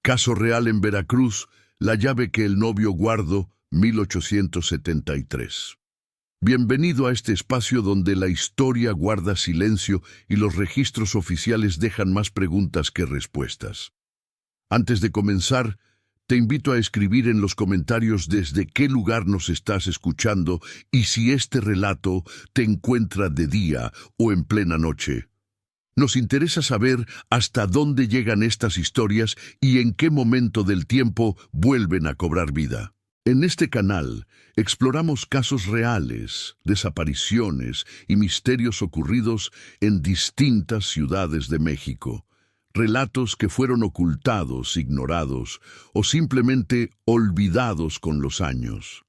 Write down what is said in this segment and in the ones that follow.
Caso real en Veracruz, la llave que el novio guardó, 1873. Bienvenido a este espacio donde la historia guarda silencio y los registros oficiales dejan más preguntas que respuestas. Antes de comenzar, te invito a escribir en los comentarios desde qué lugar nos estás escuchando y si este relato te encuentra de día o en plena noche. Nos interesa saber hasta dónde llegan estas historias y en qué momento del tiempo vuelven a cobrar vida. En este canal exploramos casos reales, desapariciones y misterios ocurridos en distintas ciudades de México. Relatos que fueron ocultados, ignorados o simplemente olvidados con los años.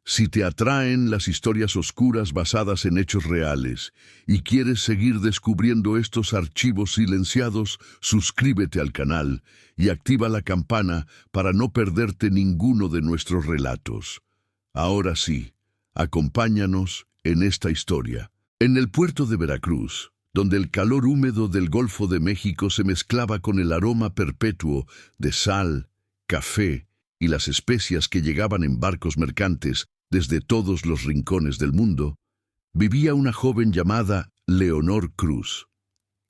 Si te atraen las historias oscuras basadas en hechos reales y quieres seguir descubriendo estos archivos silenciados, suscríbete al canal y activa la campana para no perderte ninguno de nuestros relatos. Ahora sí, acompáñanos en esta historia. En el puerto de Veracruz, donde el calor húmedo del Golfo de México se mezclaba con el aroma perpetuo de sal, café y las especias que llegaban en barcos mercantes desde todos los rincones del mundo, vivía una joven llamada Leonor Cruz.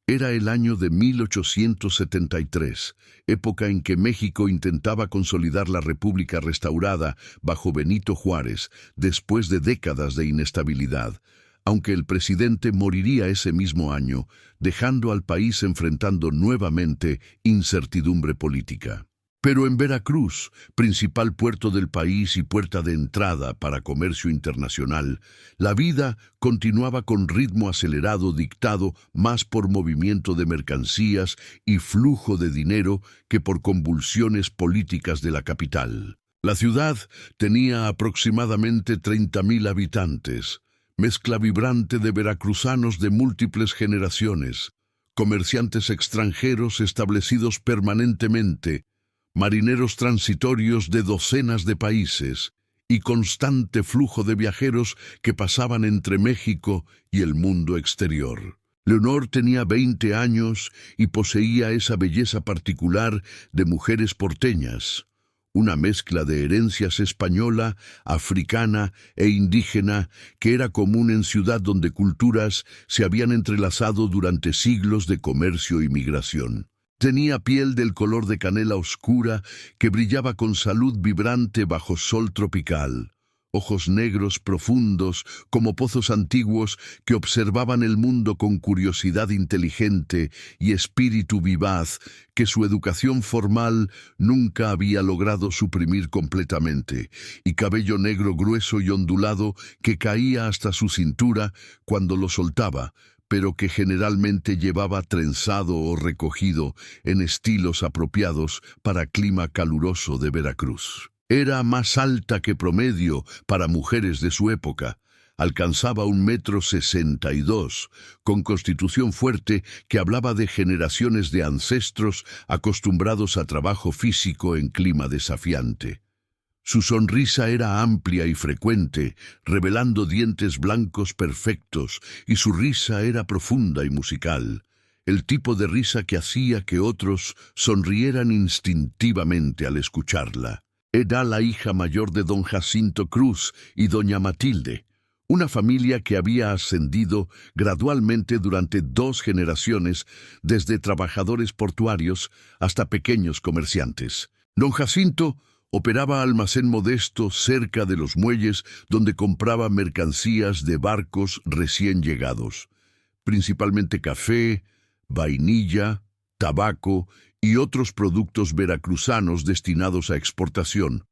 Era el año de 1873, época en que México intentaba consolidar la República restaurada bajo Benito Juárez después de décadas de inestabilidad, aunque el presidente moriría ese mismo año, dejando al país enfrentando nuevamente incertidumbre política. Pero en Veracruz, principal puerto del país y puerta de entrada para comercio internacional, la vida continuaba con ritmo acelerado dictado más por movimiento de mercancías y flujo de dinero que por convulsiones políticas de la capital. La ciudad tenía aproximadamente 30,000 habitantes, mezcla vibrante de veracruzanos de múltiples generaciones, comerciantes extranjeros establecidos permanentemente, marineros transitorios de docenas de países y constante flujo de viajeros que pasaban entre México y el mundo exterior. Leonor tenía 20 años y poseía esa belleza particular de mujeres porteñas, una mezcla de herencias española, africana e indígena que era común en ciudad donde culturas se habían entrelazado durante siglos de comercio y migración. Tenía piel del color de canela oscura que brillaba con salud vibrante bajo sol tropical, ojos negros profundos como pozos antiguos que observaban el mundo con curiosidad inteligente y espíritu vivaz que su educación formal nunca había logrado suprimir completamente, y cabello negro grueso y ondulado que caía hasta su cintura cuando lo soltaba, pero que generalmente llevaba trenzado o recogido en estilos apropiados para clima caluroso de Veracruz. Era más alta que promedio para mujeres de su época. Alcanzaba 1,62 m, con constitución fuerte que hablaba de generaciones de ancestros acostumbrados a trabajo físico en clima desafiante. Su sonrisa era amplia y frecuente, revelando dientes blancos perfectos, y su risa era profunda y musical, el tipo de risa que hacía que otros sonrieran instintivamente al escucharla. Era la hija mayor de don Jacinto Cruz y doña Matilde, una familia que había ascendido gradualmente durante 2 generaciones, desde trabajadores portuarios hasta pequeños comerciantes. Don Jacinto operaba almacén modesto cerca de los muelles donde compraba mercancías de barcos recién llegados, principalmente café, vainilla, tabaco y otros productos veracruzanos destinados a exportación,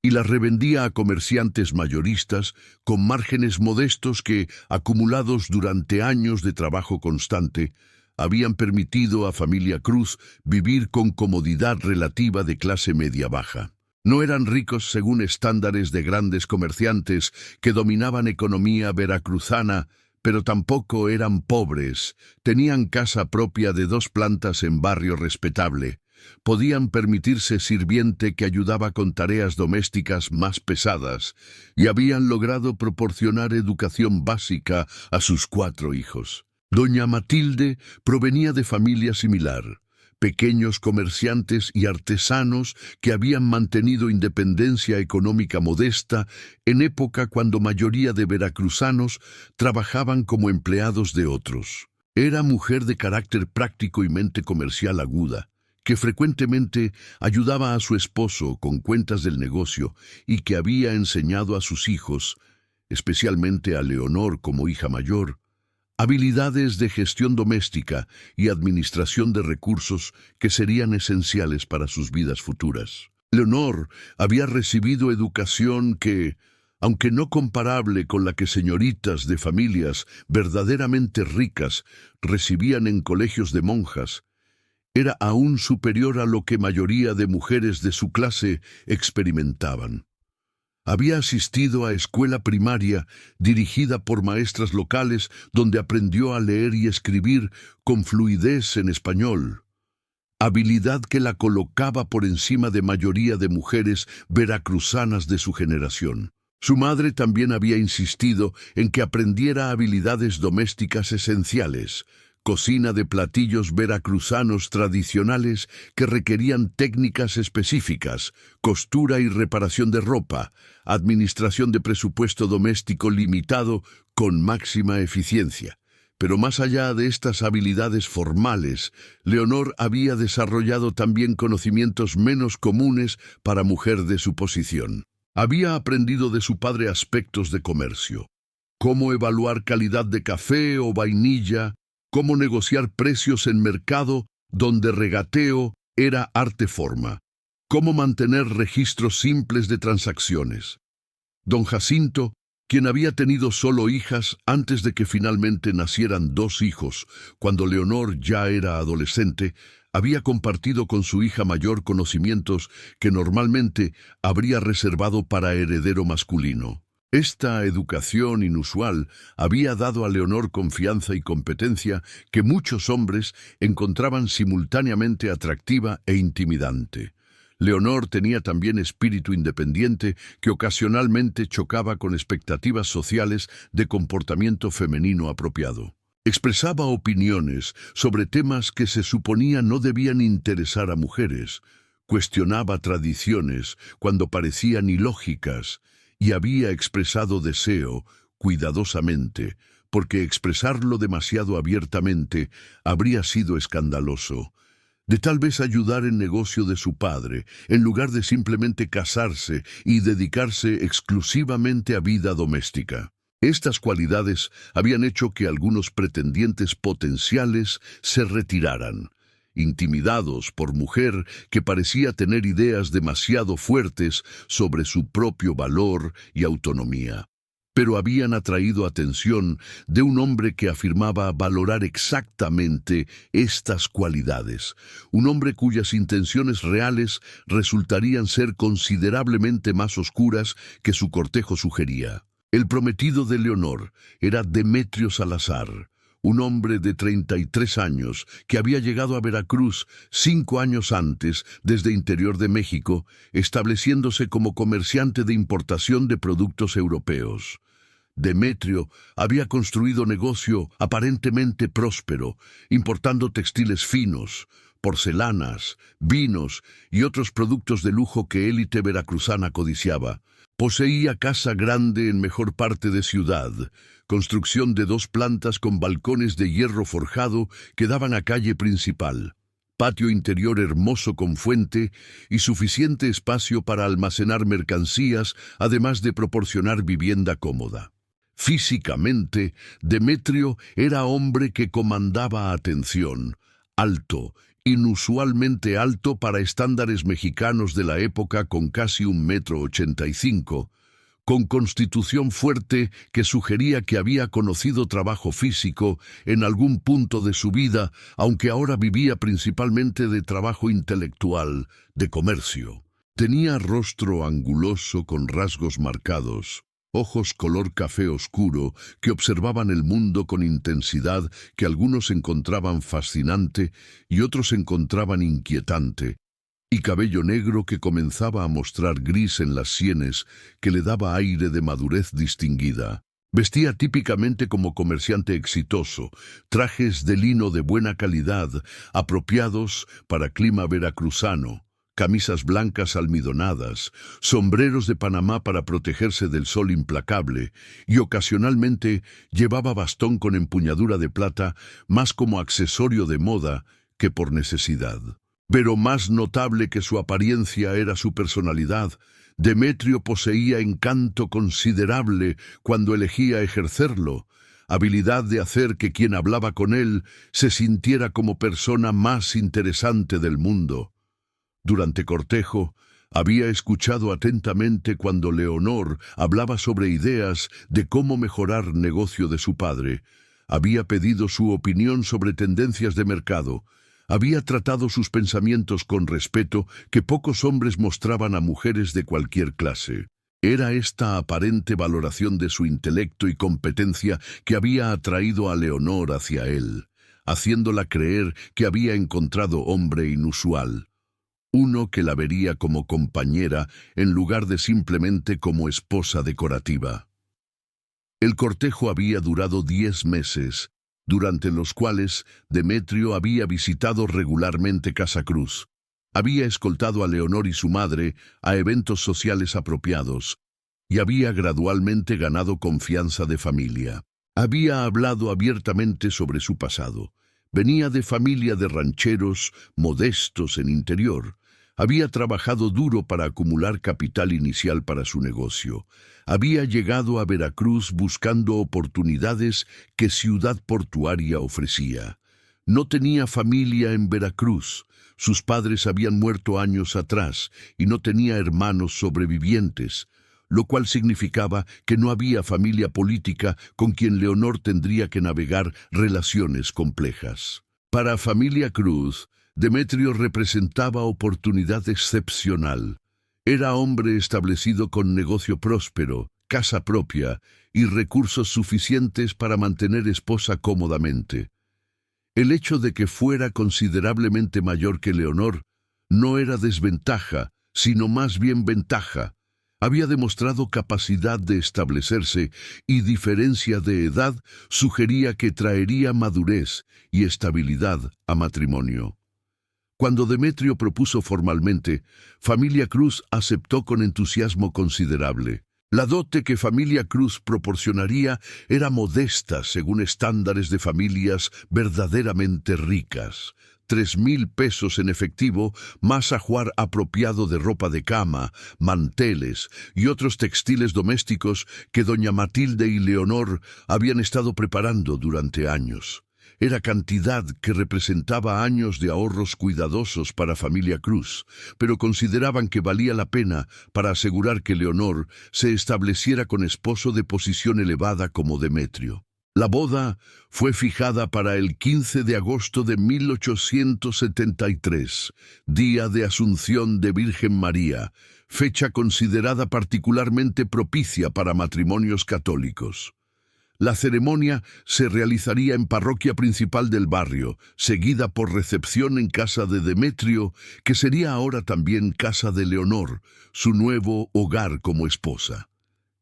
y las revendía a comerciantes mayoristas con márgenes modestos que, acumulados durante años de trabajo constante, habían permitido a familia Cruz vivir con comodidad relativa de clase media-baja. No eran ricos según estándares de grandes comerciantes que dominaban economía veracruzana, pero tampoco eran pobres. Tenían casa propia de 2 plantas en barrio respetable. Podían permitirse sirviente que ayudaba con tareas domésticas más pesadas y habían logrado proporcionar educación básica a sus 4 hijos. Doña Matilde provenía de familia similar, pequeños comerciantes y artesanos que habían mantenido independencia económica modesta en época cuando mayoría de veracruzanos trabajaban como empleados de otros. Era mujer de carácter práctico y mente comercial aguda, que frecuentemente ayudaba a su esposo con cuentas del negocio y que había enseñado a sus hijos, especialmente a Leonor como hija mayor, habilidades de gestión doméstica y administración de recursos que serían esenciales para sus vidas futuras. Leonor había recibido educación que, aunque no comparable con la que señoritas de familias verdaderamente ricas recibían en colegios de monjas, era aún superior a lo que mayoría de mujeres de su clase experimentaban. Había asistido a escuela primaria dirigida por maestras locales donde aprendió a leer y escribir con fluidez en español, habilidad que la colocaba por encima de mayoría de mujeres veracruzanas de su generación. Su madre también había insistido en que aprendiera habilidades domésticas esenciales, cocina de platillos veracruzanos tradicionales que requerían técnicas específicas, costura y reparación de ropa, administración de presupuesto doméstico limitado con máxima eficiencia. Pero más allá de estas habilidades formales, Leonor había desarrollado también conocimientos menos comunes para mujer de su posición. Había aprendido de su padre aspectos de comercio, cómo evaluar calidad de café o vainilla, cómo negociar precios en mercado donde regateo era arte-forma, cómo mantener registros simples de transacciones. Don Jacinto, quien había tenido solo hijas antes de que finalmente nacieran 2 hijos, cuando Leonor ya era adolescente, había compartido con su hija mayor conocimientos que normalmente habría reservado para heredero masculino. Esta educación inusual había dado a Leonor confianza y competencia que muchos hombres encontraban simultáneamente atractiva e intimidante. Leonor tenía también espíritu independiente que ocasionalmente chocaba con expectativas sociales de comportamiento femenino apropiado. Expresaba opiniones sobre temas que se suponía no debían interesar a mujeres, cuestionaba tradiciones cuando parecían ilógicas, y había expresado deseo cuidadosamente, porque expresarlo demasiado abiertamente habría sido escandaloso, de tal vez ayudar en negocio de su padre, en lugar de simplemente casarse y dedicarse exclusivamente a vida doméstica. Estas cualidades habían hecho que algunos pretendientes potenciales se retiraran, intimidados por mujer que parecía tener ideas demasiado fuertes sobre su propio valor y autonomía. Pero habían atraído atención de un hombre que afirmaba valorar exactamente estas cualidades, un hombre cuyas intenciones reales resultarían ser considerablemente más oscuras que su cortejo sugería. El prometido de Leonor era Demetrio Salazar, un hombre de 33 años que había llegado a Veracruz 5 años antes desde interior de México, estableciéndose como comerciante de importación de productos europeos. Demetrio había construido negocio aparentemente próspero, importando textiles finos, porcelanas, vinos y otros productos de lujo que élite veracruzana codiciaba. Poseía casa grande en mejor parte de ciudad, construcción de 2 plantas con balcones de hierro forjado que daban a calle principal, patio interior hermoso con fuente y suficiente espacio para almacenar mercancías, además de proporcionar vivienda cómoda. Físicamente, Demetrio era hombre que comandaba atención, alto, inusualmente alto para estándares mexicanos de la época con casi 1,85 m, con constitución fuerte que sugería que había conocido trabajo físico en algún punto de su vida, aunque ahora vivía principalmente de trabajo intelectual, de comercio. Tenía rostro anguloso con rasgos marcados, ojos color café oscuro que observaban el mundo con intensidad que algunos encontraban fascinante y otros encontraban inquietante, y cabello negro que comenzaba a mostrar gris en las sienes que le daba aire de madurez distinguida. Vestía típicamente como comerciante exitoso, trajes de lino de buena calidad, apropiados para clima veracruzano, camisas blancas almidonadas, sombreros de Panamá para protegerse del sol implacable, y ocasionalmente llevaba bastón con empuñadura de plata, más como accesorio de moda que por necesidad. Pero más notable que su apariencia era su personalidad. Demetrio poseía encanto considerable cuando elegía ejercerlo, habilidad de hacer que quien hablaba con él se sintiera como persona más interesante del mundo. Durante cortejo, había escuchado atentamente cuando Leonor hablaba sobre ideas de cómo mejorar negocio de su padre. Había pedido su opinión sobre tendencias de mercado. Había tratado sus pensamientos con respeto que pocos hombres mostraban a mujeres de cualquier clase. Era esta aparente valoración de su intelecto y competencia que había atraído a Leonor hacia él, haciéndola creer que había encontrado hombre inusual. Uno que la vería como compañera en lugar de simplemente como esposa decorativa. El cortejo había durado 10 meses, durante los cuales Demetrio había visitado regularmente Casa Cruz. Había escoltado a Leonor y su madre a eventos sociales apropiados, y había gradualmente ganado confianza de familia. Había hablado abiertamente sobre su pasado. Venía de familia de rancheros modestos en interior. Había trabajado duro para acumular capital inicial para su negocio. Había llegado a Veracruz buscando oportunidades que Ciudad Portuaria ofrecía. No tenía familia en Veracruz. Sus padres habían muerto años atrás y no tenía hermanos sobrevivientes, lo cual significaba que no había familia política con quien Leonor tendría que navegar relaciones complejas. Para familia Cruz, Demetrio representaba oportunidad excepcional. Era hombre establecido con negocio próspero, casa propia y recursos suficientes para mantener esposa cómodamente. El hecho de que fuera considerablemente mayor que Leonor no era desventaja, sino más bien ventaja. Había demostrado capacidad de establecerse y diferencia de edad sugería que traería madurez y estabilidad a matrimonio. Cuando Demetrio propuso formalmente, Familia Cruz aceptó con entusiasmo considerable. La dote que Familia Cruz proporcionaría era modesta según estándares de familias verdaderamente ricas. 3,000 pesos en efectivo, más ajuar apropiado de ropa de cama, manteles y otros textiles domésticos que doña Matilde y Leonor habían estado preparando durante años. Era cantidad que representaba años de ahorros cuidadosos para Familia Cruz, pero consideraban que valía la pena para asegurar que Leonor se estableciera con esposo de posición elevada como Demetrio. La boda fue fijada para el 15 de agosto de 1873, día de Asunción de Virgen María, fecha considerada particularmente propicia para matrimonios católicos. La ceremonia se realizaría en parroquia principal del barrio, seguida por recepción en casa de Demetrio, que sería ahora también casa de Leonor, su nuevo hogar como esposa.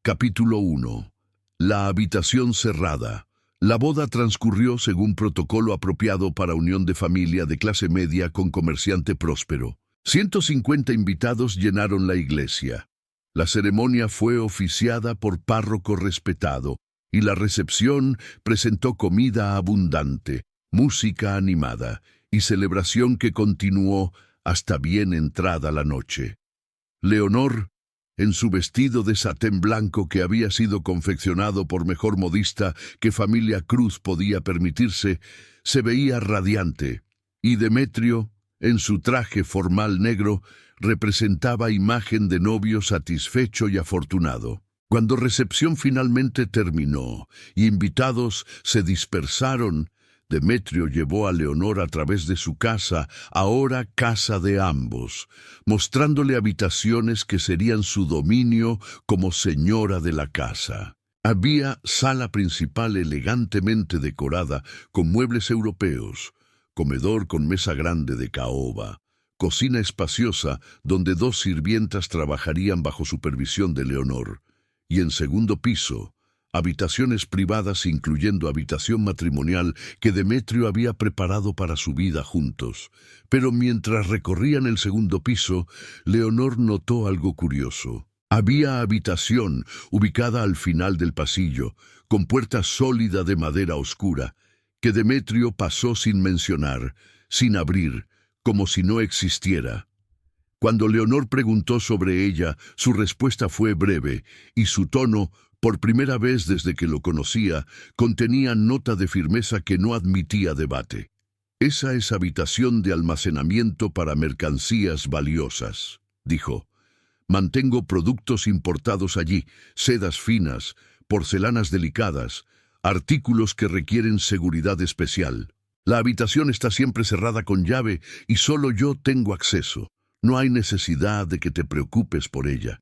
Capítulo 1. La habitación cerrada. La boda transcurrió según protocolo apropiado para unión de familia de clase media con comerciante próspero. 150 invitados llenaron la iglesia. La ceremonia fue oficiada por párroco respetado, y la recepción presentó comida abundante, música animada y celebración que continuó hasta bien entrada la noche. Leonor, en su vestido de satén blanco que había sido confeccionado por mejor modista que Familia Cruz podía permitirse, se veía radiante, y Demetrio, en su traje formal negro, representaba imagen de novio satisfecho y afortunado. Cuando recepción finalmente terminó y invitados se dispersaron, Demetrio llevó a Leonor a través de su casa, ahora casa de ambos, mostrándole habitaciones que serían su dominio como señora de la casa. Había sala principal elegantemente decorada con muebles europeos, comedor con mesa grande de caoba, cocina espaciosa donde 2 sirvientas trabajarían bajo supervisión de Leonor, y en segundo piso, habitaciones privadas incluyendo habitación matrimonial que Demetrio había preparado para su vida juntos. Pero mientras recorrían el segundo piso, Leonor notó algo curioso. Había habitación ubicada al final del pasillo, con puerta sólida de madera oscura, que Demetrio pasó sin mencionar, sin abrir, como si no existiera. Cuando Leonor preguntó sobre ella, su respuesta fue breve, y su tono, por primera vez desde que lo conocía, contenía nota de firmeza que no admitía debate. «Esa es habitación de almacenamiento para mercancías valiosas», dijo. «Mantengo productos importados allí, sedas finas, porcelanas delicadas, artículos que requieren seguridad especial. La habitación está siempre cerrada con llave y solo yo tengo acceso. No hay necesidad de que te preocupes por ella».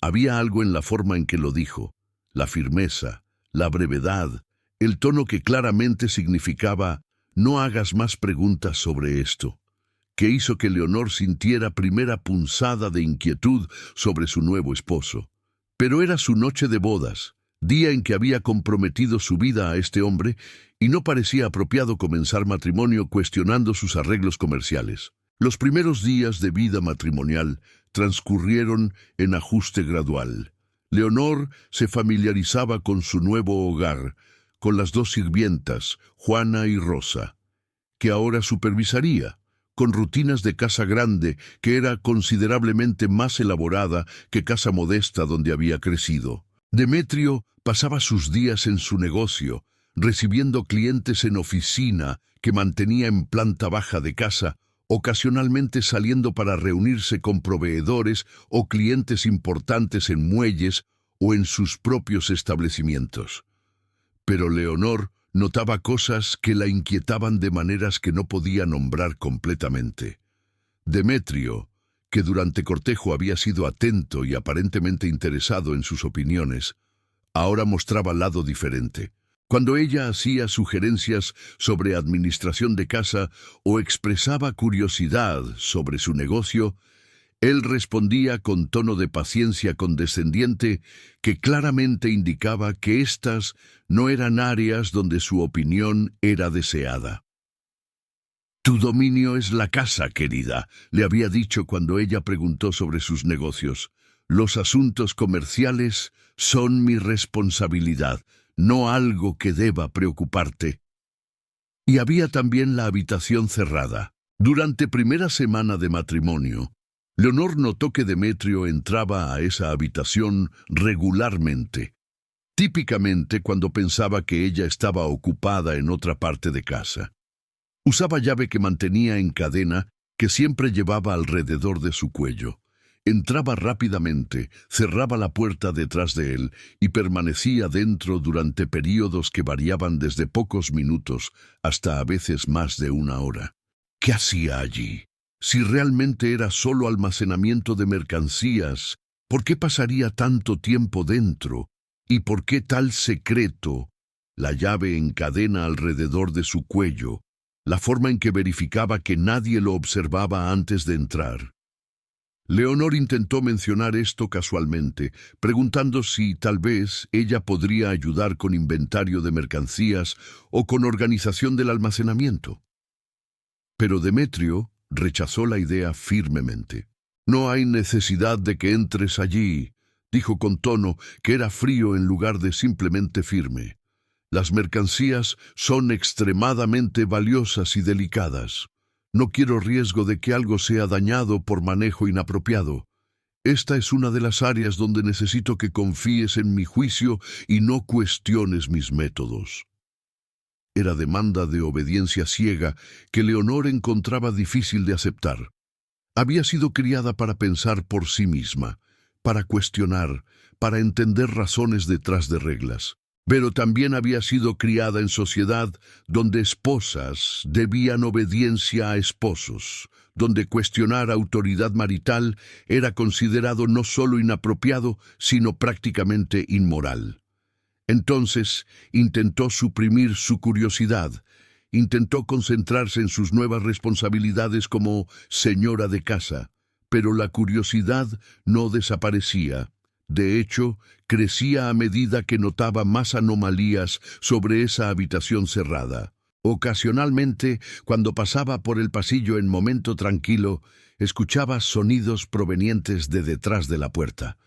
Había algo en la forma en que lo dijo, la firmeza, la brevedad, el tono que claramente significaba «no hagas más preguntas sobre esto», que hizo que Leonor sintiera primera punzada de inquietud sobre su nuevo esposo. Pero era su noche de bodas, día en que había comprometido su vida a este hombre, y no parecía apropiado comenzar matrimonio cuestionando sus arreglos comerciales. Los primeros días de vida matrimonial transcurrieron en ajuste gradual. Leonor se familiarizaba con su nuevo hogar, con las dos sirvientas, Juana y Rosa, que ahora supervisaría, con rutinas de casa grande que era considerablemente más elaborada que casa modesta donde había crecido. Demetrio pasaba sus días en su negocio, recibiendo clientes en oficina que mantenía en planta baja de casa, ocasionalmente saliendo para reunirse con proveedores o clientes importantes en muelles o en sus propios establecimientos. Pero Leonor notaba cosas que la inquietaban de maneras que no podía nombrar completamente. Demetrio, que durante cortejo había sido atento y aparentemente interesado en sus opiniones, ahora mostraba lado diferente. Cuando ella hacía sugerencias sobre administración de casa o expresaba curiosidad sobre su negocio, él respondía con tono de paciencia condescendiente que claramente indicaba que éstas no eran áreas donde su opinión era deseada. «Tu dominio es la casa, querida», le había dicho cuando ella preguntó sobre sus negocios. «Los asuntos comerciales son mi responsabilidad, no algo que deba preocuparte». Y había también la habitación cerrada. Durante primera semana de matrimonio, Leonor notó que Demetrio entraba a esa habitación regularmente, típicamente cuando pensaba que ella estaba ocupada en otra parte de casa. Usaba llave que mantenía en cadena que siempre llevaba alrededor de su cuello. Entraba rápidamente, cerraba la puerta detrás de él y permanecía dentro durante períodos que variaban desde pocos minutos hasta a veces más de una hora. ¿Qué hacía allí? Si realmente era solo almacenamiento de mercancías, ¿por qué pasaría tanto tiempo dentro? ¿Y por qué tal secreto? La llave en cadena alrededor de su cuello, la forma en que verificaba que nadie lo observaba antes de entrar. Leonor intentó mencionar esto casualmente, preguntando si tal vez ella podría ayudar con inventario de mercancías o con organización del almacenamiento. Pero Demetrio rechazó la idea firmemente. «No hay necesidad de que entres allí», dijo con tono que era frío en lugar de simplemente firme. «Las mercancías son extremadamente valiosas y delicadas. No quiero riesgo de que algo sea dañado por manejo inapropiado. Esta es una de las áreas donde necesito que confíes en mi juicio y no cuestiones mis métodos». Era demanda de obediencia ciega que Leonor encontraba difícil de aceptar. Había sido criada para pensar por sí misma, para cuestionar, para entender razones detrás de reglas. Pero también había sido criada en sociedad donde esposas debían obediencia a esposos, donde cuestionar autoridad marital era considerado no solo inapropiado, sino prácticamente inmoral. Entonces intentó suprimir su curiosidad, intentó concentrarse en sus nuevas responsabilidades como señora de casa, pero la curiosidad no desaparecía. De hecho, crecía a medida que notaba más anomalías sobre esa habitación cerrada. Ocasionalmente, cuando pasaba por el pasillo en momento tranquilo, escuchaba sonidos provenientes de detrás de la puerta.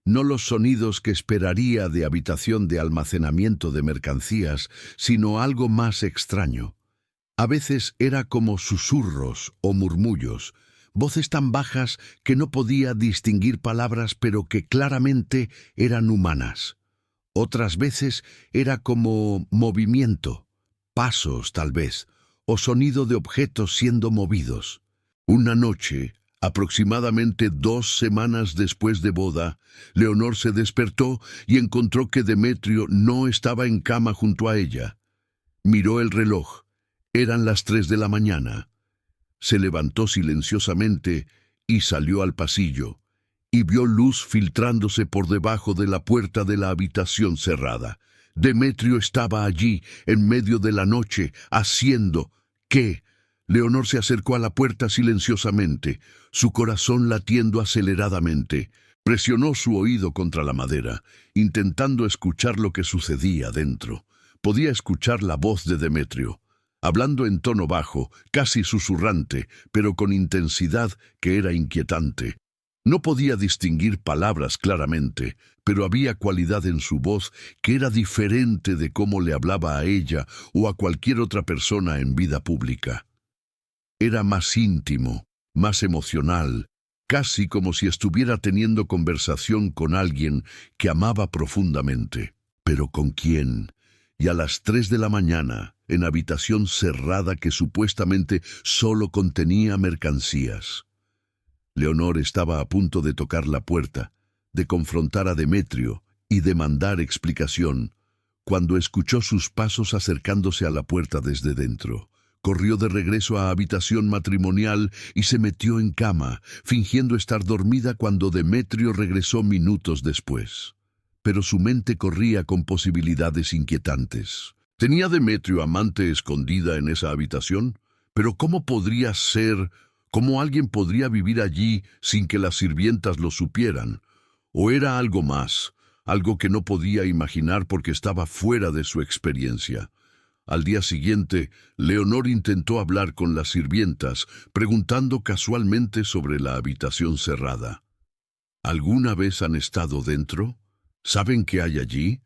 No los sonidos que esperaría de habitación de almacenamiento de mercancías, sino algo más extraño. A veces era como susurros o murmullos, voces tan bajas que no podía distinguir palabras, pero que claramente eran humanas. Otras veces era como movimiento, pasos tal vez, o sonido de objetos siendo movidos. Una noche, aproximadamente 2 semanas después de boda, Leonor se despertó y encontró que Demetrio no estaba en cama junto a ella. Miró el reloj. Eran las 3 de la mañana. Se levantó silenciosamente y salió al pasillo, y vio luz filtrándose por debajo de la puerta de la habitación cerrada. Demetrio estaba allí, en medio de la noche, haciendo ¿qué? Leonor se acercó a la puerta silenciosamente, su corazón latiendo aceleradamente. Presionó su oído contra la madera, intentando escuchar lo que sucedía dentro. Podía escuchar la voz de Demetrio, hablando en tono bajo, casi susurrante, pero con intensidad que era inquietante. No podía distinguir palabras claramente, pero había cualidad en su voz que era diferente de cómo le hablaba a ella o a cualquier otra persona en vida pública. Era más íntimo, más emocional, casi como si estuviera teniendo conversación con alguien que amaba profundamente. ¿Pero con quién? Y a las 3 de la mañana, en habitación cerrada que supuestamente solo contenía mercancías. Leonor estaba a punto de tocar la puerta, de confrontar a Demetrio y demandar explicación, cuando escuchó sus pasos acercándose a la puerta desde dentro. Corrió de regreso a habitación matrimonial y se metió en cama, fingiendo estar dormida cuando Demetrio regresó minutos después. Pero su mente corría con posibilidades inquietantes. ¿Tenía Demetrio amante escondida en esa habitación? ¿Pero cómo podría ser? ¿Cómo alguien podría vivir allí sin que las sirvientas lo supieran? ¿O era algo más, algo que no podía imaginar porque estaba fuera de su experiencia? Al día siguiente, Leonor intentó hablar con las sirvientas, preguntando casualmente sobre la habitación cerrada. ¿Alguna vez han estado dentro? ¿Saben qué hay allí?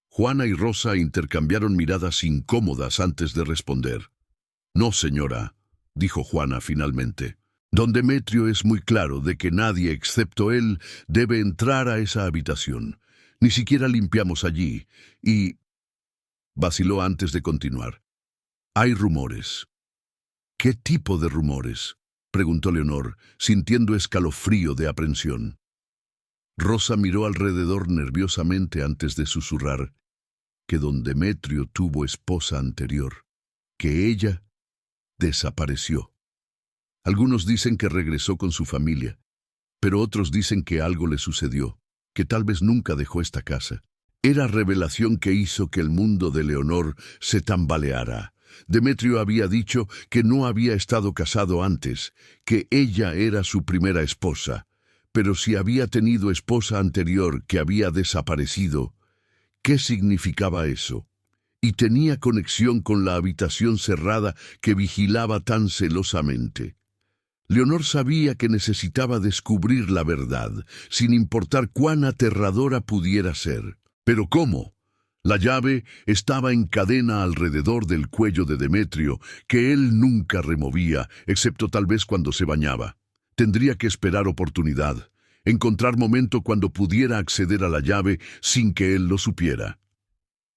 Juana y Rosa intercambiaron miradas incómodas antes de responder. No, señora, dijo Juana finalmente. Don Demetrio es muy claro de que nadie excepto él debe entrar a esa habitación. Ni siquiera limpiamos allí, y... vaciló antes de continuar. Hay rumores. ¿Qué tipo de rumores? Preguntó Leonor, sintiendo escalofrío de aprensión. Rosa miró alrededor nerviosamente antes de susurrar que don Demetrio tuvo esposa anterior, que ella desapareció. Algunos dicen que regresó con su familia, pero otros dicen que algo le sucedió, que tal vez nunca dejó esta casa. Era revelación que hizo que el mundo de Leonor se tambaleara. Demetrio había dicho que no había estado casado antes, que ella era su primera esposa, pero si había tenido esposa anterior que había desaparecido, ¿qué significaba eso? Y tenía conexión con la habitación cerrada que vigilaba tan celosamente. Leonor sabía que necesitaba descubrir la verdad, sin importar cuán aterradora pudiera ser. ¿Pero cómo? La llave estaba en cadena alrededor del cuello de Demetrio, que él nunca removía, excepto tal vez cuando se bañaba. Tendría que esperar oportunidad, encontrar momento cuando pudiera acceder a la llave sin que él lo supiera.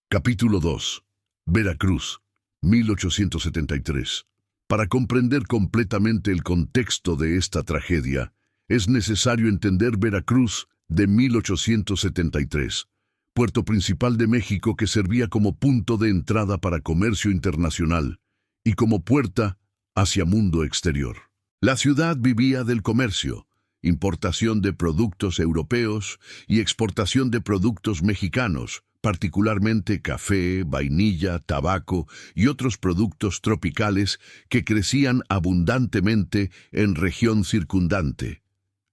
Capítulo 2. Veracruz, 1873. Para comprender completamente el contexto de esta tragedia, es necesario entender Veracruz de 1873, puerto principal de México que servía como punto de entrada para comercio internacional y como puerta hacia mundo exterior. La ciudad vivía del comercio, importación de productos europeos y exportación de productos mexicanos, particularmente café, vainilla, tabaco y otros productos tropicales que crecían abundantemente en región circundante.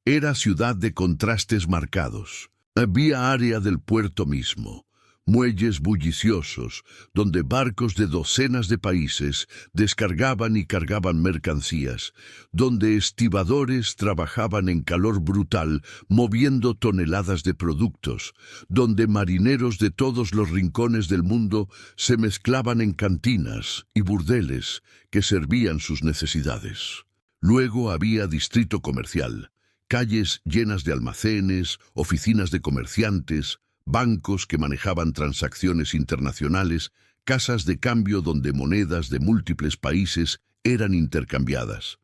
Era ciudad de contrastes marcados. Había área del puerto mismo, muelles bulliciosos, donde barcos de docenas de países descargaban y cargaban mercancías, donde estibadores trabajaban en calor brutal moviendo toneladas de productos, donde marineros de todos los rincones del mundo se mezclaban en cantinas y burdeles que servían sus necesidades. Luego había distrito comercial, calles llenas de almacenes, oficinas de comerciantes, bancos que manejaban transacciones internacionales, casas de cambio donde monedas de múltiples países eran intercambiadas.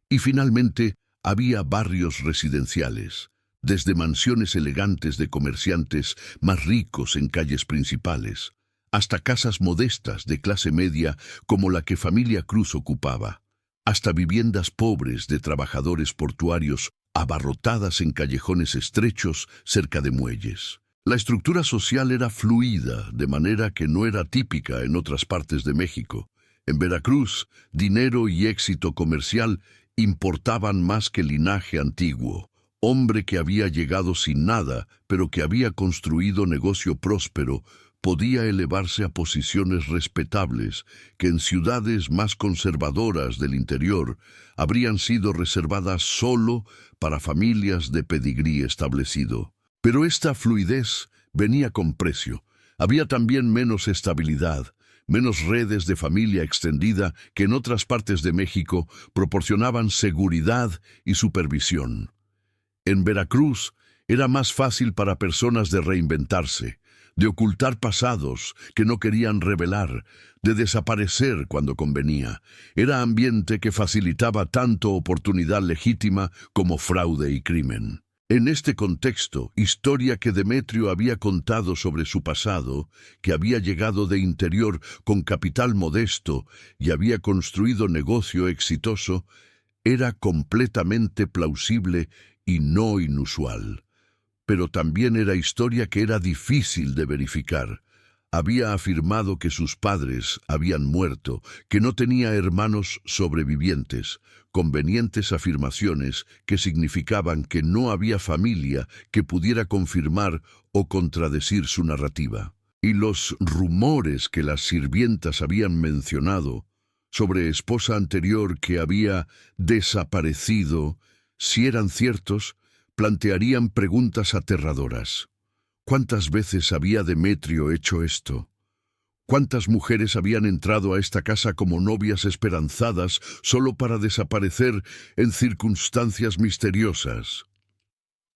Y finalmente había barrios residenciales, desde mansiones elegantes de comerciantes más ricos en calles principales, hasta casas modestas de clase media como la que familia Cruz ocupaba, hasta viviendas pobres de trabajadores portuarios abarrotadas en callejones estrechos cerca de muelles. La estructura social era fluida, de manera que no era típica en otras partes de México. En Veracruz, dinero y éxito comercial importaban más que linaje antiguo, hombre que había llegado sin nada, pero que había construido negocio próspero, podía elevarse a posiciones respetables que en ciudades más conservadoras del interior habrían sido reservadas solo para familias de pedigrí establecido. Pero esta fluidez venía con precio. Había también menos estabilidad, menos redes de familia extendida que en otras partes de México proporcionaban seguridad y supervisión. En Veracruz era más fácil para personas de reinventarse, de ocultar pasados que no querían revelar, de desaparecer cuando convenía. Era ambiente que facilitaba tanto oportunidad legítima como fraude y crimen. En este contexto, historia que Demetrio había contado sobre su pasado, que había llegado de interior con capital modesto y había construido negocio exitoso, era completamente plausible y no inusual. Pero también era historia que era difícil de verificar. Había afirmado que sus padres habían muerto, que no tenía hermanos sobrevivientes, convenientes afirmaciones que significaban que no había familia que pudiera confirmar o contradecir su narrativa. Y los rumores que las sirvientas habían mencionado sobre esposa anterior que había desaparecido, si eran ciertos, plantearían preguntas aterradoras. ¿Cuántas veces había Demetrio hecho esto? ¿Cuántas mujeres habían entrado a esta casa como novias esperanzadas solo para desaparecer en circunstancias misteriosas?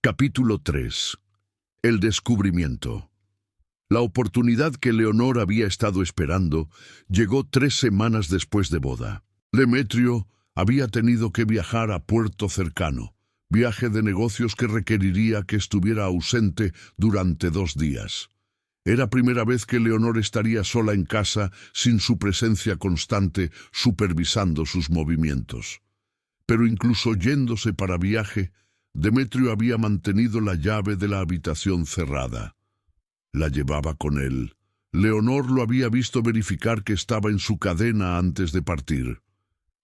Capítulo 3. El descubrimiento. La oportunidad que Leonor había estado esperando llegó 3 semanas después de boda. Demetrio había tenido que viajar a puerto cercano. Viaje de negocios que requeriría que estuviera ausente durante 2 días. Era primera vez que Leonor estaría sola en casa, sin su presencia constante, supervisando sus movimientos. Pero incluso yéndose para viaje, Demetrio había mantenido la llave de la habitación cerrada. La llevaba con él. Leonor lo había visto verificar que estaba en su cadena antes de partir.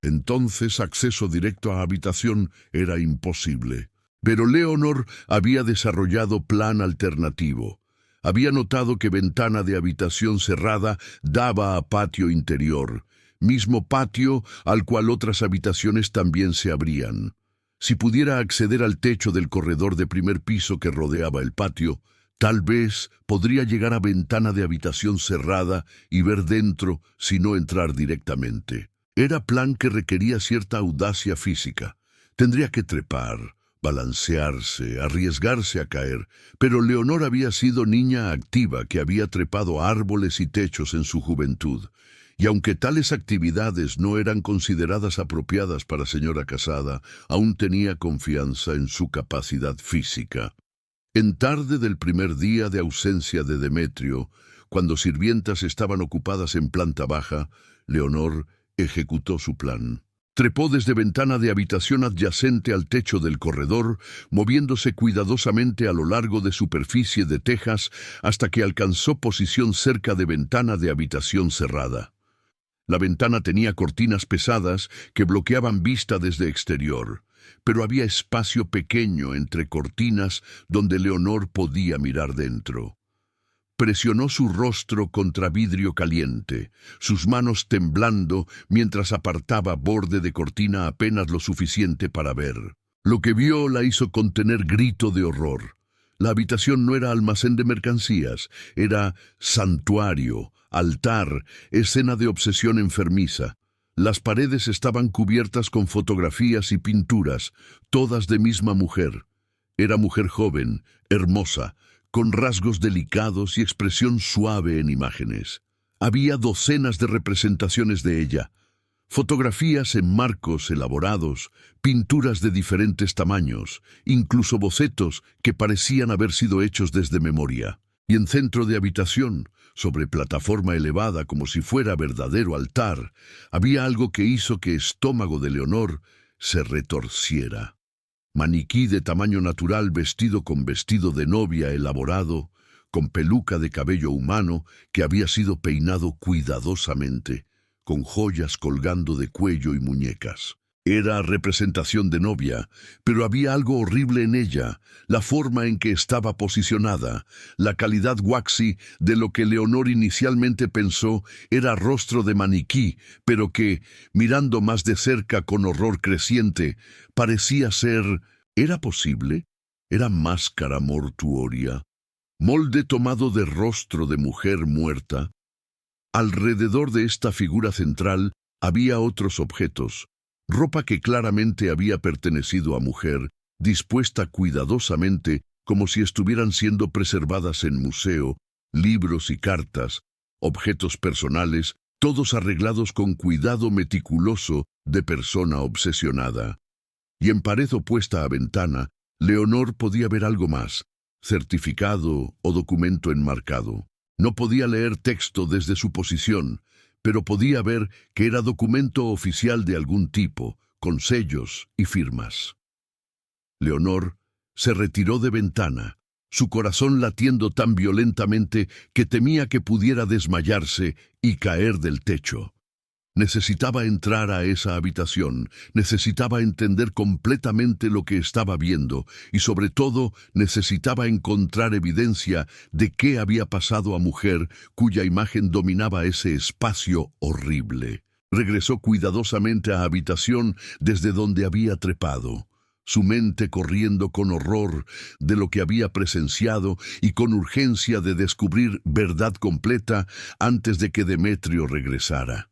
Entonces acceso directo a habitación era imposible. Pero Leonor había desarrollado plan alternativo. Había notado que ventana de habitación cerrada daba a patio interior, mismo patio al cual otras habitaciones también se abrían. Si pudiera acceder al techo del corredor de primer piso que rodeaba el patio, tal vez podría llegar a ventana de habitación cerrada y ver dentro si no entrar directamente. Era plan que requería cierta audacia física. Tendría que trepar, balancearse, arriesgarse a caer, pero Leonor había sido niña activa que había trepado árboles y techos en su juventud, y aunque tales actividades no eran consideradas apropiadas para señora casada, aún tenía confianza en su capacidad física. En tarde del primer día de ausencia de Demetrio, cuando sirvientas estaban ocupadas en planta baja, Leonor ejecutó su plan. Trepó desde ventana de habitación adyacente al techo del corredor, moviéndose cuidadosamente a lo largo de superficie de tejas hasta que alcanzó posición cerca de ventana de habitación cerrada. La ventana tenía cortinas pesadas que bloqueaban vista desde exterior. pero había espacio pequeño entre cortinas donde Leonor podía mirar dentro. Presionó su rostro contra vidrio caliente, sus manos temblando mientras apartaba borde de cortina apenas lo suficiente para ver. Lo que vio la hizo contener grito de horror. La habitación no era almacén de mercancías, era santuario, altar, escena de obsesión enfermiza. Las paredes estaban cubiertas con fotografías y pinturas, todas de misma mujer. Era mujer joven, hermosa, con rasgos delicados y expresión suave en imágenes. Había docenas de representaciones de ella, fotografías en marcos elaborados, pinturas de diferentes tamaños, incluso bocetos que parecían haber sido hechos desde memoria. Y en centro de habitación, sobre plataforma elevada como si fuera verdadero altar, había algo que hizo que el estómago de Leonor se retorciera. Maniquí de tamaño natural vestido con vestido de novia elaborado, con peluca de cabello humano que había sido peinado cuidadosamente, con joyas colgando de cuello y muñecas. Era representación de novia, pero había algo horrible en ella, la forma en que estaba posicionada, la calidad waxy de lo que Leonor inicialmente pensó era rostro de maniquí, pero que, mirando más de cerca con horror creciente, parecía ser... ¿Era posible? Era máscara mortuoria, molde tomado de rostro de mujer muerta. Alrededor de esta figura central había otros objetos, ropa que claramente había pertenecido a mujer, dispuesta cuidadosamente como si estuvieran siendo preservadas en museo, libros y cartas, objetos personales, todos arreglados con cuidado meticuloso de persona obsesionada. Y en pared opuesta a ventana, Leonor podía ver algo más, certificado o documento enmarcado. No podía leer texto desde su posición, pero podía ver que era documento oficial de algún tipo, con sellos y firmas. Leonor se retiró de ventana, su corazón latiendo tan violentamente que temía que pudiera desmayarse y caer del techo. Necesitaba entrar a esa habitación, necesitaba entender completamente lo que estaba viendo y sobre todo necesitaba encontrar evidencia de qué había pasado a mujer cuya imagen dominaba ese espacio horrible. Regresó cuidadosamente a la habitación desde donde había trepado, su mente corriendo con horror de lo que había presenciado y con urgencia de descubrir verdad completa antes de que Demetrio regresara.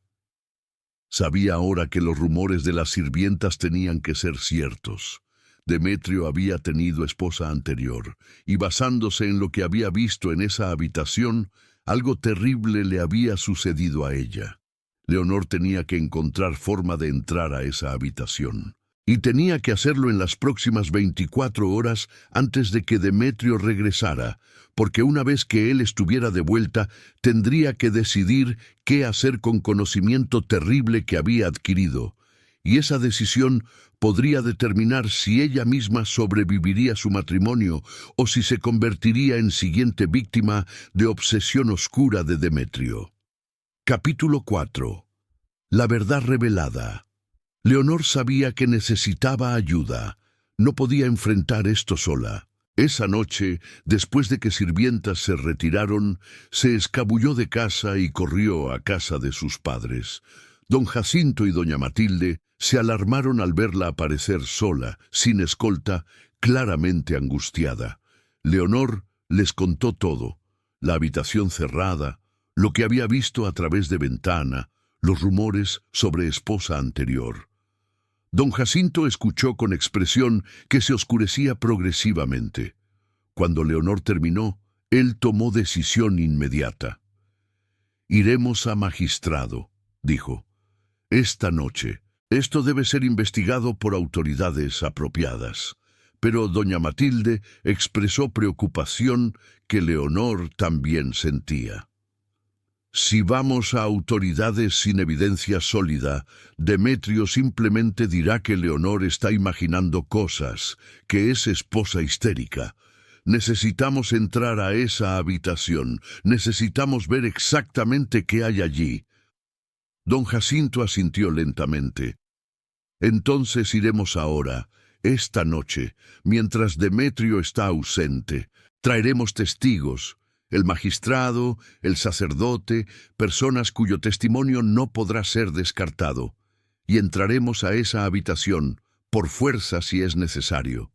Sabía ahora que los rumores de las sirvientas tenían que ser ciertos. Demetrio había tenido esposa anterior, y basándose en lo que había visto en esa habitación, algo terrible le había sucedido a ella. Leonor tenía que encontrar forma de entrar a esa habitación. Y tenía que hacerlo en las próximas 24 horas antes de que Demetrio regresara, porque una vez que él estuviera de vuelta, tendría que decidir qué hacer con conocimiento terrible que había adquirido, y esa decisión podría determinar si ella misma sobreviviría a su matrimonio o si se convertiría en siguiente víctima de obsesión oscura de Demetrio. Capítulo 4. La verdad revelada. Leonor sabía que necesitaba ayuda. No podía enfrentar esto sola. Esa noche, después de que sirvientas se retiraron, se escabulló de casa y corrió a casa de sus padres. Don Jacinto y doña Matilde se alarmaron al verla aparecer sola, sin escolta, claramente angustiada. Leonor les contó todo: la habitación cerrada, lo que había visto a través de ventana, los rumores sobre esposa anterior. Don Jacinto escuchó con expresión que se oscurecía progresivamente. Cuando Leonor terminó, él tomó decisión inmediata. «Iremos a magistrado», dijo. «Esta noche. Esto debe ser investigado por autoridades apropiadas». Pero doña Matilde expresó preocupación que Leonor también sentía. «Si vamos a autoridades sin evidencia sólida, Demetrio simplemente dirá que Leonor está imaginando cosas, que es esposa histérica. Necesitamos entrar a esa habitación, necesitamos ver exactamente qué hay allí». Don Jacinto asintió lentamente. «Entonces iremos ahora. esta noche, mientras Demetrio está ausente, traeremos testigos, el magistrado, el sacerdote, personas cuyo testimonio no podrá ser descartado, y entraremos a esa habitación, por fuerza si es necesario.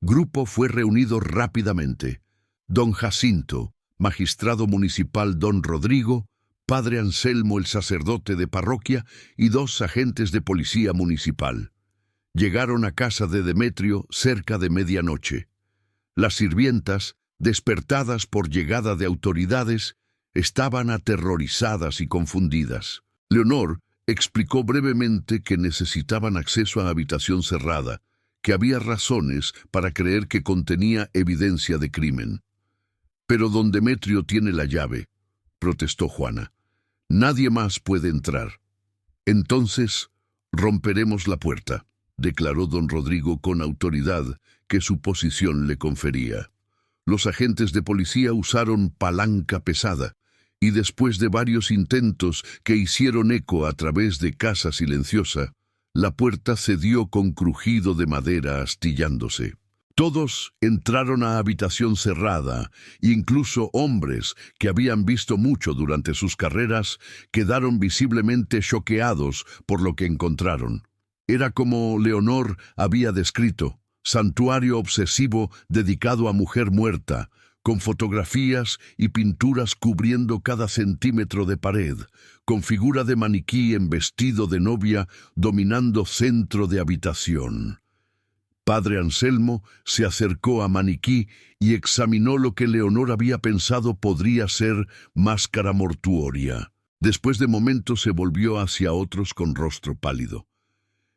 Grupo fue reunido rápidamente. Don Jacinto, magistrado municipal don Rodrigo, padre Anselmo el sacerdote de parroquia y 2 agentes de policía municipal. Llegaron a casa de Demetrio cerca de medianoche. Las sirvientas, despertadas por llegada de autoridades, estaban aterrorizadas y confundidas. Leonor explicó brevemente que necesitaban acceso a habitación cerrada, que había razones para creer que contenía evidencia de crimen. «Pero don Demetrio tiene la llave», protestó Juana. «Nadie más puede entrar». «Entonces, romperemos la puerta», declaró don Rodrigo con autoridad que su posición le confería. Los agentes de policía usaron palanca pesada, y después de varios intentos que hicieron eco a través de casa silenciosa, la puerta cedió con crujido de madera astillándose. Todos entraron a habitación cerrada, incluso hombres que habían visto mucho durante sus carreras quedaron visiblemente choqueados por lo que encontraron. Era como Leonor había descrito, santuario obsesivo dedicado a mujer muerta, con fotografías y pinturas cubriendo cada centímetro de pared, con figura de maniquí en vestido de novia dominando centro de habitación. Padre Anselmo se acercó a maniquí y examinó lo que Leonor había pensado podría ser máscara mortuoria. Después de momentos se volvió hacia otros con rostro pálido.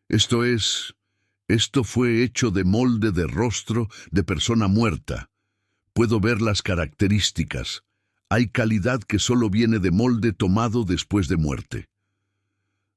Esto fue hecho de molde de rostro de persona muerta. Puedo ver las características. Hay calidad que solo viene de molde tomado después de muerte.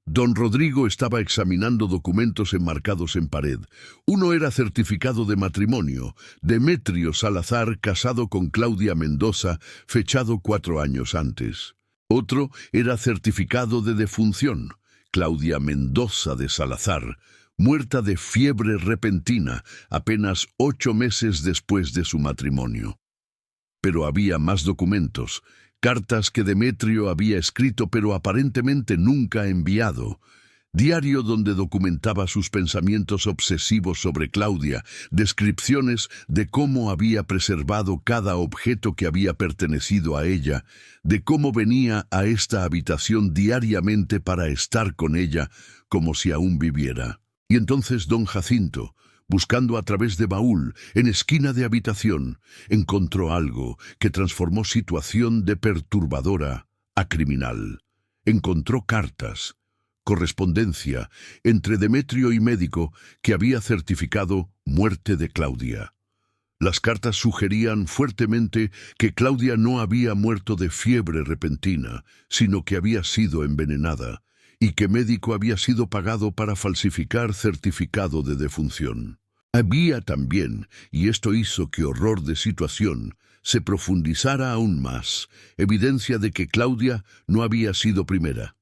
Don Rodrigo estaba examinando documentos enmarcados en pared. Uno era certificado de matrimonio, Demetrio Salazar casado con Claudia Mendoza, fechado 4 años antes. Otro era certificado de defunción, Claudia Mendoza de Salazar, muerta de fiebre repentina apenas 8 meses después de su matrimonio. Pero había más documentos, cartas que Demetrio había escrito pero aparentemente nunca enviado, diario donde documentaba sus pensamientos obsesivos sobre Claudia, descripciones de cómo había preservado cada objeto que había pertenecido a ella, de cómo venía a esta habitación diariamente para estar con ella como si aún viviera. Y entonces don Jacinto, buscando a través de baúl, en esquina de habitación, encontró algo que transformó situación de perturbadora a criminal. Encontró cartas, correspondencia entre Demetrio y médico que había certificado muerte de Claudia. Las cartas sugerían fuertemente que Claudia no había muerto de fiebre repentina, sino que había sido envenenada, y que médico había sido pagado para falsificar certificado de defunción. Había también, y esto hizo que horror de situación se profundizara aún más, evidencia de que Claudia no había sido primera.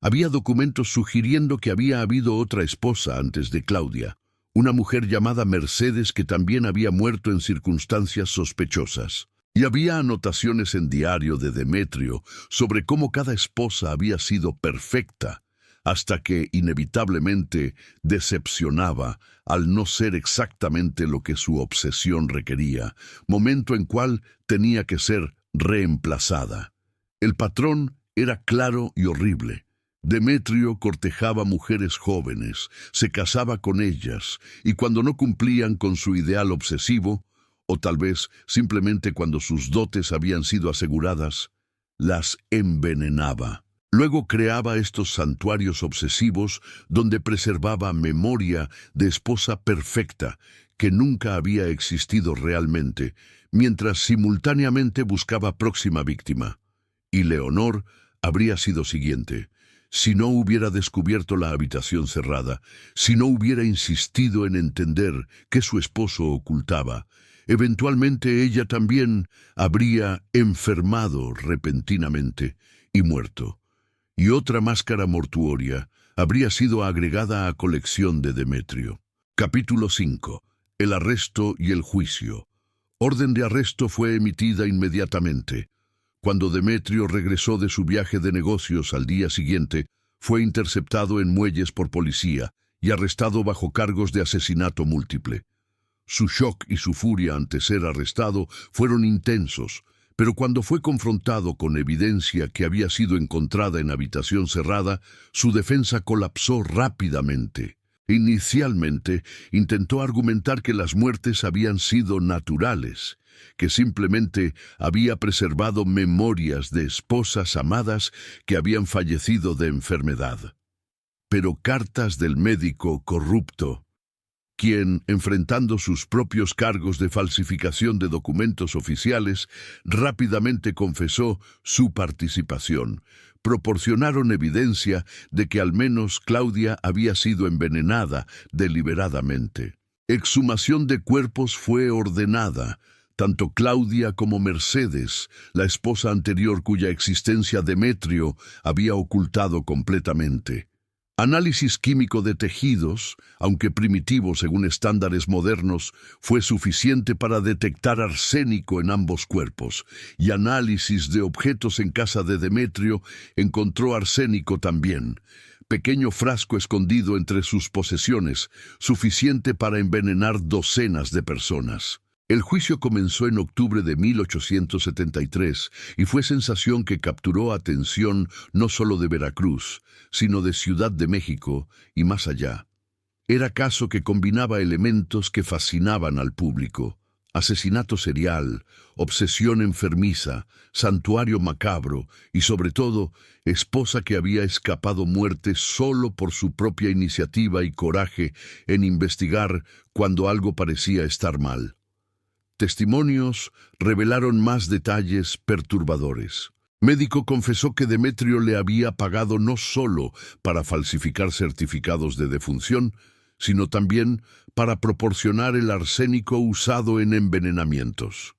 Había documentos sugiriendo que había habido otra esposa antes de Claudia, una mujer llamada Mercedes que también había muerto en circunstancias sospechosas. Y había anotaciones en diario de Demetrio sobre cómo cada esposa había sido perfecta, hasta que inevitablemente decepcionaba al no ser exactamente lo que su obsesión requería, momento en cual tenía que ser reemplazada. El patrón era claro y horrible. Demetrio cortejaba mujeres jóvenes, se casaba con ellas, y cuando no cumplían con su ideal obsesivo, o tal vez simplemente cuando sus dotes habían sido aseguradas, las envenenaba. Luego creaba estos santuarios obsesivos donde preservaba memoria de esposa perfecta que nunca había existido realmente, mientras simultáneamente buscaba próxima víctima. Y Leonor habría sido siguiente. Si no hubiera descubierto la habitación cerrada, si no hubiera insistido en entender qué su esposo ocultaba, eventualmente ella también habría enfermado repentinamente y muerto, y otra máscara mortuoria habría sido agregada a colección de Demetrio. Capítulo 5. El arresto y el juicio. Orden de arresto fue emitida inmediatamente. Cuando Demetrio regresó de su viaje de negocios al día siguiente, fue interceptado en muelles por policía y arrestado bajo cargos de asesinato múltiple. Su shock y su furia ante ser arrestado fueron intensos, pero cuando fue confrontado con evidencia que había sido encontrada en habitación cerrada, su defensa colapsó rápidamente. Inicialmente, intentó argumentar que las muertes habían sido naturales, que simplemente había preservado memorias de esposas amadas que habían fallecido de enfermedad. Pero cartas del médico corrupto, quien, enfrentando sus propios cargos de falsificación de documentos oficiales, rápidamente confesó su participación, proporcionaron evidencia de que al menos Claudia había sido envenenada deliberadamente. Exhumación de cuerpos fue ordenada. Tanto Claudia como Mercedes, la esposa anterior cuya existencia Demetrio había ocultado completamente. Análisis químico de tejidos, aunque primitivo según estándares modernos, fue suficiente para detectar arsénico en ambos cuerpos, y análisis de objetos en casa de Demetrio encontró arsénico también. Pequeño frasco escondido entre sus posesiones, suficiente para envenenar docenas de personas. El juicio comenzó en octubre de 1873 y fue sensación que capturó atención no solo de Veracruz, sino de Ciudad de México y más allá. Era caso que combinaba elementos que fascinaban al público: asesinato serial, obsesión enfermiza, santuario macabro y, sobre todo, esposa que había escapado muerte solo por su propia iniciativa y coraje en investigar cuando algo parecía estar mal. Testimonios revelaron más detalles perturbadores. Médico confesó que Demetrio le había pagado no solo para falsificar certificados de defunción, sino también para proporcionar el arsénico usado en envenenamientos.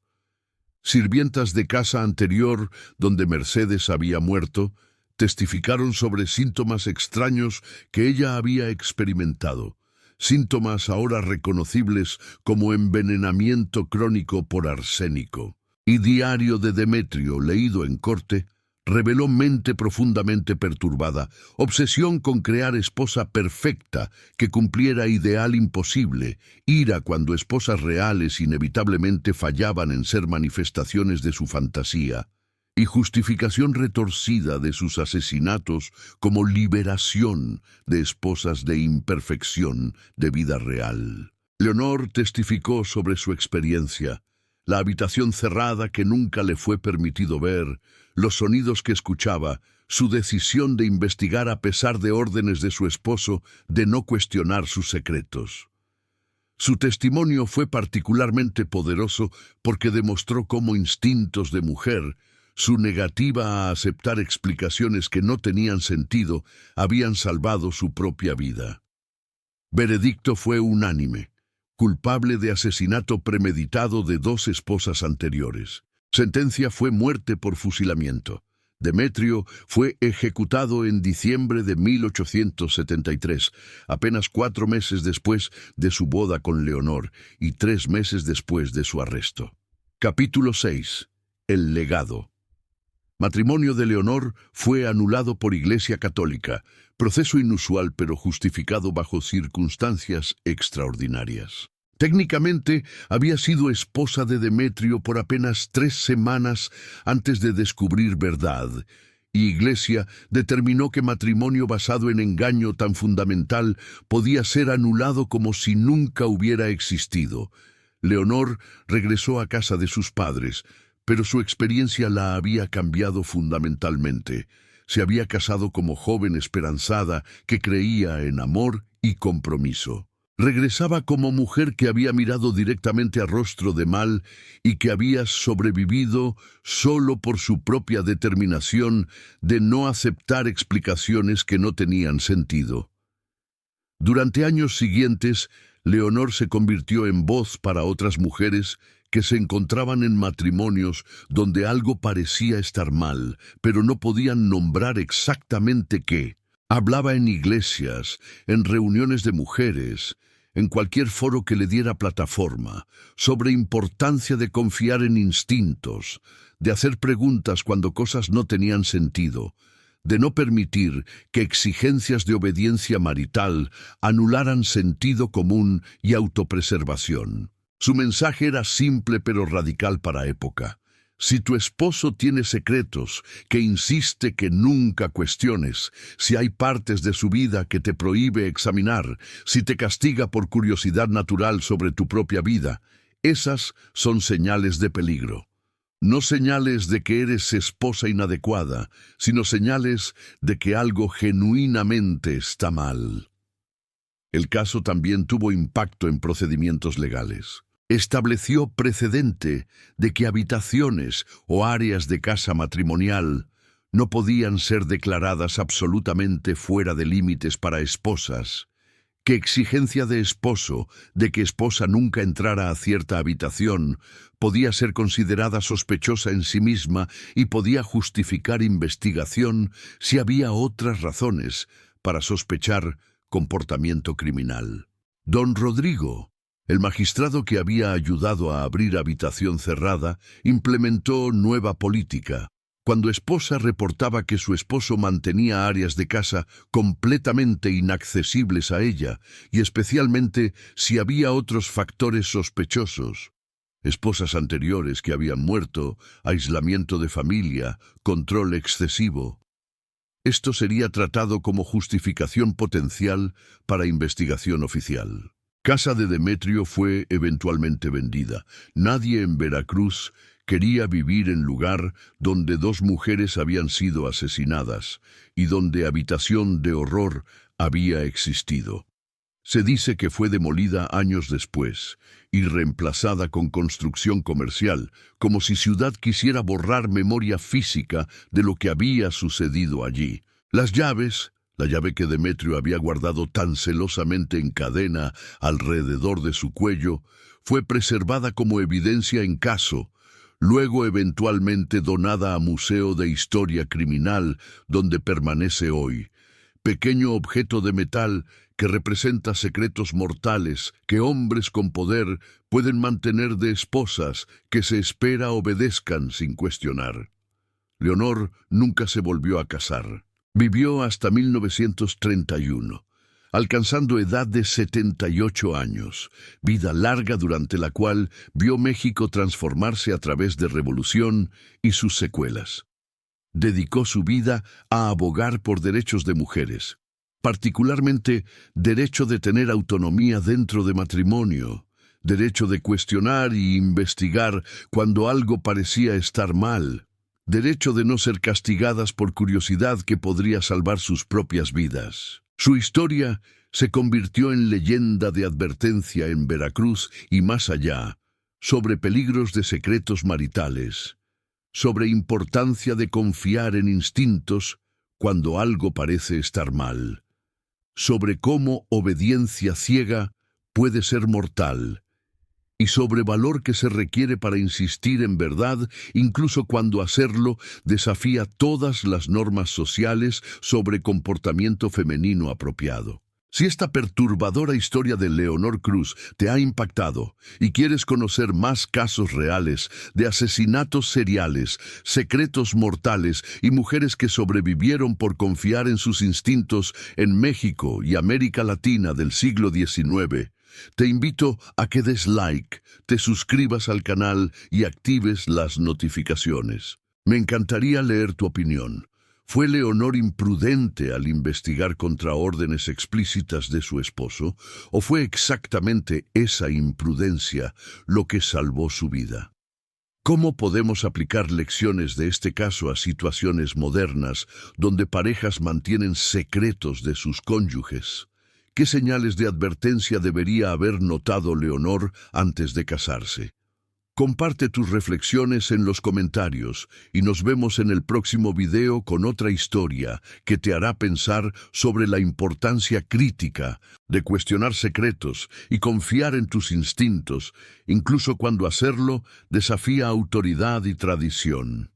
Sirvientas de casa anterior, donde Mercedes había muerto, testificaron sobre síntomas extraños que ella había experimentado. Síntomas ahora reconocibles como envenenamiento crónico por arsénico. Y diario de Demetrio, leído en corte, reveló mente profundamente perturbada, obsesión con crear esposa perfecta que cumpliera ideal imposible, ira cuando esposas reales inevitablemente fallaban en ser manifestaciones de su fantasía, y justificación retorcida de sus asesinatos como liberación de esposas de imperfección de vida real. Leonor testificó sobre su experiencia: la habitación cerrada que nunca le fue permitido ver, los sonidos que escuchaba, su decisión de investigar a pesar de órdenes de su esposo de no cuestionar sus secretos. Su testimonio fue particularmente poderoso porque demostró cómo instintos de mujer, su negativa a aceptar explicaciones que no tenían sentido, habían salvado su propia vida. Veredicto fue unánime: culpable de asesinato premeditado de 2 esposas anteriores. Sentencia fue muerte por fusilamiento. Demetrio fue ejecutado en diciembre de 1873, apenas 4 meses después de su boda con Leonor y 3 meses después de su arresto. Capítulo 6. El legado. Matrimonio de Leonor fue anulado por Iglesia Católica, proceso inusual pero justificado bajo circunstancias extraordinarias. Técnicamente, había sido esposa de Demetrio por apenas 3 semanas antes de descubrir verdad, y Iglesia determinó que matrimonio basado en engaño tan fundamental podía ser anulado como si nunca hubiera existido. Leonor regresó a casa de sus padres, pero su experiencia la había cambiado fundamentalmente. Se había casado como joven esperanzada que creía en amor y compromiso. Regresaba como mujer que había mirado directamente a rostro de mal y que había sobrevivido solo por su propia determinación de no aceptar explicaciones que no tenían sentido. Durante años siguientes, Leonor se convirtió en voz para otras mujeres que se encontraban en matrimonios donde algo parecía estar mal, pero no podían nombrar exactamente qué. Hablaba en iglesias, en reuniones de mujeres, en cualquier foro que le diera plataforma, sobre importancia de confiar en instintos, de hacer preguntas cuando cosas no tenían sentido, de no permitir que exigencias de obediencia marital anularan sentido común y autopreservación. Su mensaje era simple pero radical para época. Si tu esposo tiene secretos que insiste que nunca cuestiones, si hay partes de su vida que te prohíbe examinar, si te castiga por curiosidad natural sobre tu propia vida, esas son señales de peligro. No señales de que eres esposa inadecuada, sino señales de que algo genuinamente está mal. El caso también tuvo impacto en procedimientos legales. Estableció precedente de que habitaciones o áreas de casa matrimonial no podían ser declaradas absolutamente fuera de límites para esposas, que exigencia de esposo de que esposa nunca entrara a cierta habitación podía ser considerada sospechosa en sí misma y podía justificar investigación si había otras razones para sospechar comportamiento criminal. Don Rodrigo, el magistrado que había ayudado a abrir habitación cerrada, implementó nueva política. Cuando esposa reportaba que su esposo mantenía áreas de casa completamente inaccesibles a ella, y especialmente si había otros factores sospechosos, esposas anteriores que habían muerto, aislamiento de familia, control excesivo, esto sería tratado como justificación potencial para investigación oficial. Casa de Demetrio fue eventualmente vendida. Nadie en Veracruz quería vivir en lugar donde 2 mujeres habían sido asesinadas y donde habitación de horror había existido. Se dice que fue demolida años después y reemplazada con construcción comercial, como si Ciudad quisiera borrar memoria física de lo que había sucedido allí. Las llaves, la llave que Demetrio había guardado tan celosamente en cadena alrededor de su cuello, fue preservada como evidencia en caso, luego eventualmente donada a Museo de Historia Criminal, donde permanece hoy. Pequeño objeto de metal que representa secretos mortales que hombres con poder pueden mantener de esposas que se espera obedezcan sin cuestionar. Leonor nunca se volvió a casar. Vivió hasta 1931, alcanzando edad de 78 años, vida larga durante la cual vio México transformarse a través de revolución y sus secuelas. Dedicó su vida a abogar por derechos de mujeres, particularmente derecho de tener autonomía dentro de matrimonio, derecho de cuestionar y investigar cuando algo parecía estar mal, derecho de no ser castigadas por curiosidad que podría salvar sus propias vidas. Su historia se convirtió en leyenda de advertencia en Veracruz y más allá, sobre peligros de secretos maritales, sobre importancia de confiar en instintos cuando algo parece estar mal, sobre cómo obediencia ciega puede ser mortal, y sobre valor que se requiere para insistir en verdad, incluso cuando hacerlo desafía todas las normas sociales sobre comportamiento femenino apropiado. Si esta perturbadora historia de Leonor Cruz te ha impactado y quieres conocer más casos reales de asesinatos seriales, secretos mortales y mujeres que sobrevivieron por confiar en sus instintos en México y América Latina del siglo XIX, te invito a que des like, te suscribas al canal y actives las notificaciones. Me encantaría leer tu opinión. ¿Fue Leonor imprudente al investigar contra órdenes explícitas de su esposo? ¿O fue exactamente esa imprudencia lo que salvó su vida? ¿Cómo podemos aplicar lecciones de este caso a situaciones modernas donde parejas mantienen secretos de sus cónyuges? ¿Qué señales de advertencia debería haber notado Leonor antes de casarse? Comparte tus reflexiones en los comentarios y nos vemos en el próximo video con otra historia que te hará pensar sobre la importancia crítica de cuestionar secretos y confiar en tus instintos, incluso cuando hacerlo desafía autoridad y tradición.